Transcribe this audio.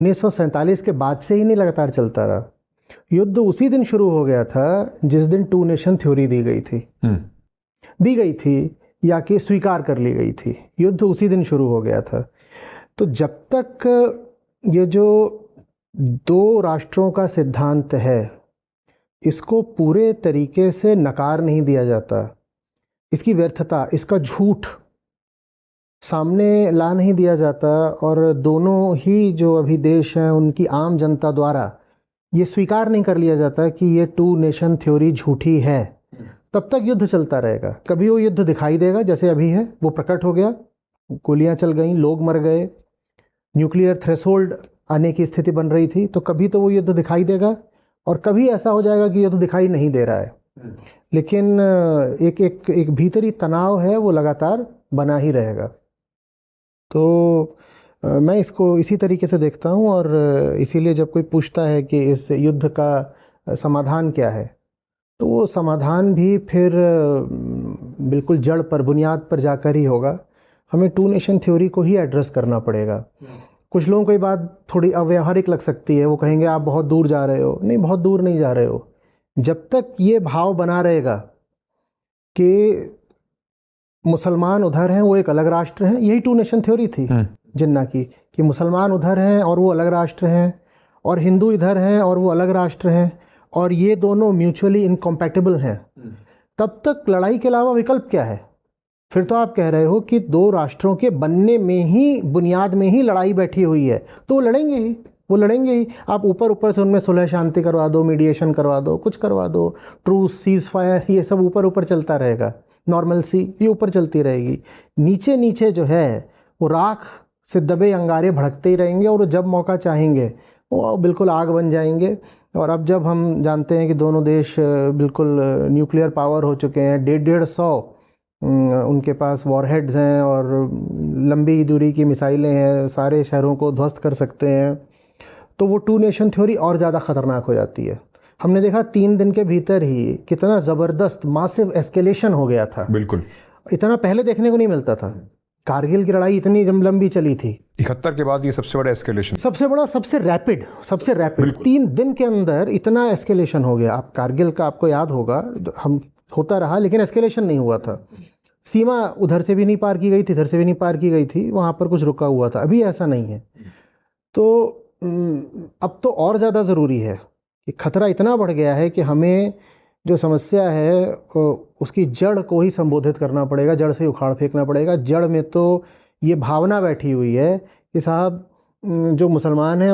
1947 के बाद से ही नहीं लगातार चलता रहा। युद्ध उसी दिन शुरू हो गया था जिस दिन टू नेशन थ्योरी दी गई थी या कि स्वीकार कर ली गई थी। युद्ध उसी दिन शुरू हो गया था। तो जब तक ये जो दो राष्ट्रों का सिद्धांत है इसको पूरे तरीके से नकार नहीं दिया जाता, इसकी व्यर्थता, इसका झूठ सामने ला नहीं दिया जाता और दोनों ही जो अभी देश हैं उनकी आम जनता द्वारा ये स्वीकार नहीं कर लिया जाता कि ये टू नेशन थ्योरी झूठी है, तब तक युद्ध चलता रहेगा। कभी वो युद्ध दिखाई देगा, जैसे अभी है, वो प्रकट हो गया, गोलियां चल गईं, लोग मर गए, न्यूक्लियर थ्रेशोल्ड आने की स्थिति बन रही थी, तो कभी तो वो युद्ध दिखाई देगा और कभी ऐसा हो जाएगा कि युद्ध दिखाई नहीं दे रहा है, लेकिन एक भीतरी तनाव है वो लगातार बना ही रहेगा। तो मैं इसको इसी तरीके से देखता हूँ और इसीलिए जब कोई पूछता है कि इस युद्ध का समाधान क्या है, तो वो समाधान भी फिर बिल्कुल जड़ पर, बुनियाद पर जाकर ही होगा। हमें टू नेशन थ्योरी को ही एड्रेस करना पड़ेगा। कुछ लोगों को ये बात थोड़ी अव्यावहारिक लग सकती है, वो कहेंगे आप बहुत दूर जा रहे हो। नहीं, बहुत दूर नहीं जा रहे हो। जब तक ये भाव बना रहेगा कि मुसलमान उधर हैं, वो एक अलग राष्ट्र हैं, यही टू नेशन थ्योरी थी जिन्ना की, कि मुसलमान उधर हैं और वो अलग राष्ट्र हैं, और हिंदू इधर हैं और वो अलग राष्ट्र हैं, और ये दोनों म्यूचुअली इनकम्पैटिबल हैं, तब तक लड़ाई के अलावा विकल्प क्या है? फिर तो आप कह रहे हो कि दो राष्ट्रों के बनने में ही, बुनियाद में ही लड़ाई बैठी हुई है, तो वो लड़ेंगे ही। आप ऊपर से उनमें सुलह शांति करवा दो, मीडिएशन करवा दो, कुछ करवा दो, ट्रूस, सीज फायर, ये सब ऊपर चलता रहेगा, नॉर्मलसी ये ऊपर चलती रहेगी। नीचे जो है वो राख से दबे अंगारे भड़कते ही रहेंगे, और जब मौका चाहेंगे वो बिल्कुल आग बन जाएंगे। और अब जब हम जानते हैं कि दोनों देश बिल्कुल न्यूक्लियर पावर हो चुके हैं, 150 उनके पास वॉरहेड्स हैं और लंबी दूरी की मिसाइलें हैं, सारे शहरों को ध्वस्त कर सकते हैं, तो वो टू नेशन थ्योरी और ज़्यादा ख़तरनाक हो जाती है। हमने देखा 3 दिन के भीतर ही कितना ज़बरदस्त मासिव एस्केलेशन हो गया था। बिल्कुल, इतना पहले देखने को नहीं मिलता था। कारगिल की लड़ाई इतनी लंबी चली थी, 71 के बाद ये सबसे बड़ा एस्केलेशन, सबसे रैपिड 3 दिन के अंदर इतना एस्केलेशन हो गया। आप कारगिल का आपको याद होगा, हम होता रहा लेकिन एस्केलेशन नहीं हुआ था। सीमा उधर से भी नहीं पार की गई थी, इधर से भी नहीं पार की गई थी, वहाँ पर कुछ रुका हुआ था। अभी ऐसा नहीं है। तो अब तो और ज़्यादा ज़रूरी है कि खतरा इतना बढ़ गया है कि हमें जो समस्या है उसकी जड़ को ही संबोधित करना पड़ेगा, जड़ से उखाड़ फेंकना पड़ेगा। जड़ में तो ये भावना बैठी हुई है कि साहब जो मुसलमान हैं